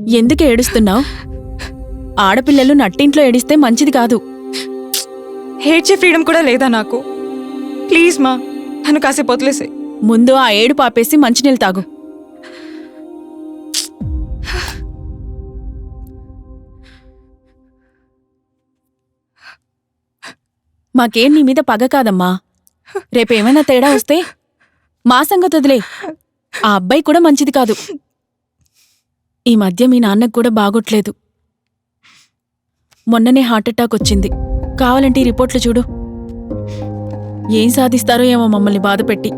ఎందుకు ఏడుస్తున్నావు? ఆడపిల్లలు నట్టింట్లో ఏడిస్తే మంచిది కాదు. ఏడ్చే ఫ్రీడమ్ కూడా లేదా నాకు? ప్లీజ్ మా, నన్ను కాసేపు వదిలేసే. ముందు ఆ ఏడు పాపేసి మంచినీళ్ళు తాగు. మాకేం నీ మీద పగ కాదమ్మా. రేపేమైనా తేడా వస్తే మా సంగతి వదిలే. ఆ అబ్బాయి కూడా మంచిది కాదు. ఈ మధ్య మీ నాన్నకు కూడా బాగోట్లేదు. మొన్ననే హార్ట్అటాక్ వచ్చింది. కావాలంటే ఈ రిపోర్ట్లు చూడు. ఏం సాధిస్తారో ఏమో మమ్మల్ని బాధపెట్టి.